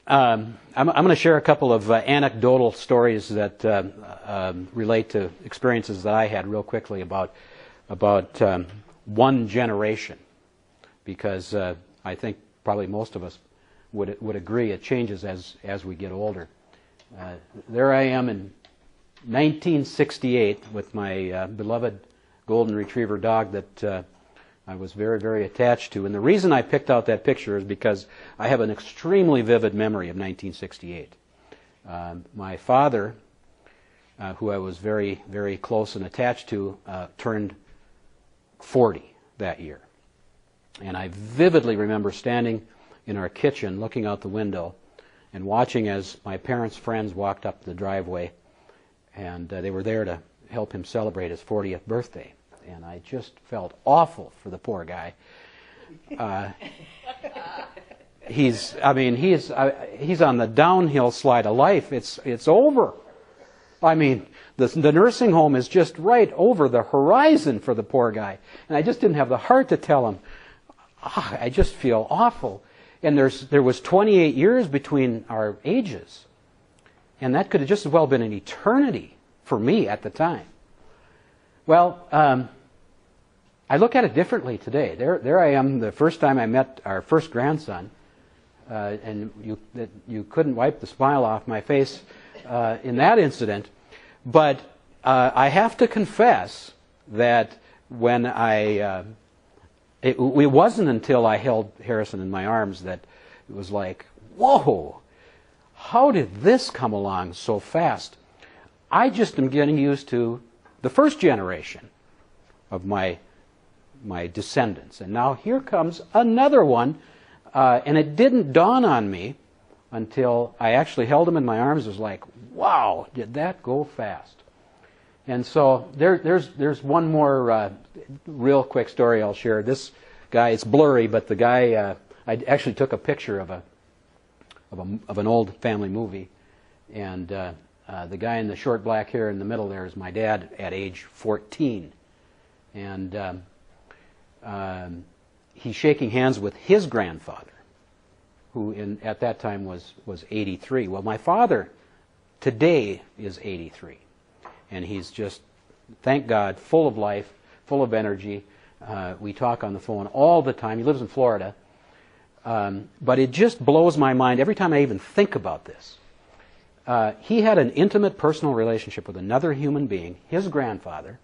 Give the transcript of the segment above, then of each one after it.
I'm going to share a couple of anecdotal stories that relate to experiences that I had real quickly about one generation, because I think probably most of us would agree it changes as we get older. There I am in 1968 with my beloved golden retriever dog that I was very, very attached to. And the reason I picked out that picture is because I have an extremely vivid memory of 1968. My father, who I was very, very close and attached to, turned 40 that year. And I vividly remember standing in our kitchen looking out the window and watching as my parents' friends walked up the driveway, and they were there to help him celebrate his 40th birthday. And I just felt awful for the poor guy. He's on the downhill slide of life. It's over. I mean, the nursing home is just right over the horizon for the poor guy. And I just didn't have the heart to tell him, I just feel awful. And there was 28 years between our ages. And that could have just as well been an eternity for me at the time. Well, I look at it differently today. There I am, the first time I met our first grandson, and you couldn't wipe the smile off my face in that incident. But I have to confess that when it wasn't until I held Harrison in my arms that it was like, whoa, how did this come along so fast? I just am getting used to the first generation of my descendants. And now here comes another one. And it didn't dawn on me until I actually held him in my arms. It was like, wow, did that go fast? And so there's one more real quick story I'll share. This guy, it's blurry, but the guy, I actually took a picture of an old family movie. And the guy in the short black hair in the middle there is my dad at age 14. And he's shaking hands with his grandfather, who at that time was 83. Well, my father today is 83. And he's just, thank God, full of life, full of energy. We talk on the phone all the time. He lives in Florida. But it just blows my mind every time I even think about this. He had an intimate personal relationship with another human being, his grandfather,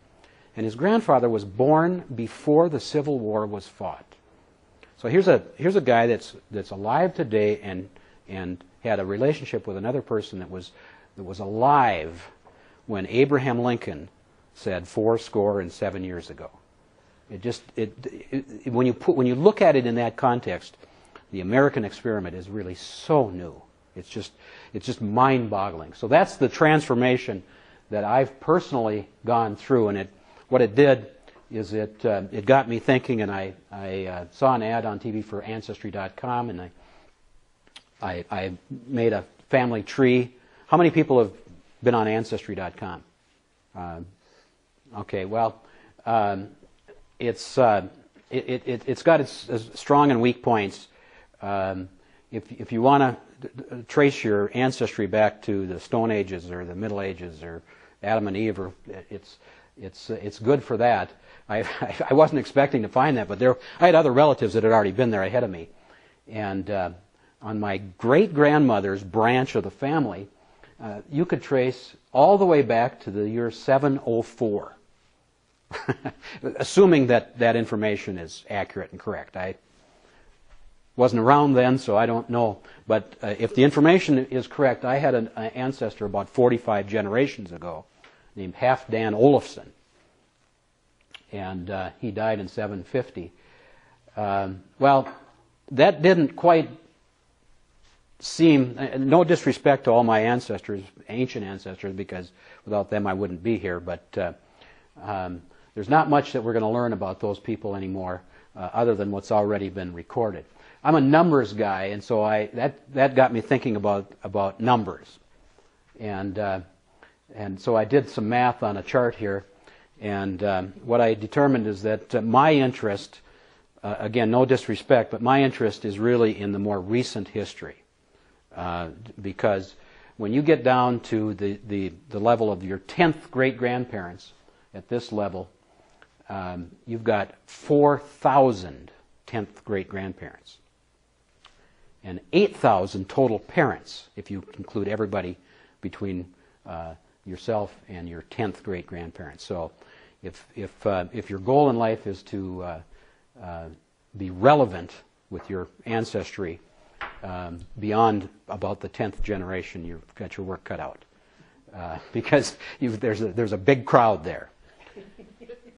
and his grandfather was born before the Civil War was fought. So here's a guy that's alive today and had a relationship with another person that was alive when Abraham Lincoln said 7 years ago. When you look at it in that context, the American experiment is really so new. It's just mind-boggling. So that's the transformation that I've personally gone through, and what it did is it got me thinking, and I saw an ad on TV for Ancestry.com, and I made a family tree. How many people have been on Ancestry.com? Okay, well, it's got its strong and weak points. If you want to trace your ancestry back to the Stone Ages or the Middle Ages or Adam and Eve, it's good for that. I wasn't expecting to find that, but I had other relatives that had already been there ahead of me. And on my great-grandmother's branch of the family, you could trace all the way back to the year 704, assuming that information is accurate and correct. I wasn't around then, so I don't know. But if the information is correct, I had an ancestor about 45 generations ago named Halfdan Olofsson. And he died in 750. Well, that didn't quite seem, no disrespect to all my ancestors, ancient ancestors, because without them I wouldn't be here, but there's not much that we're going to learn about those people anymore other than what's already been recorded. I'm a numbers guy, and so that got me thinking about numbers. And so I did some math on a chart here, and what I determined is that my interest, again, no disrespect, but my interest is really in the more recent history. because when you get down to the level of your 10th great-grandparents at this level, you've got 4,000 10th great-grandparents and 8,000 total parents, if you include everybody between yourself and your 10th great-grandparents. So if your goal in life is to be relevant with your ancestry beyond about the 10th generation, you've got your work cut out, because there's a big crowd there.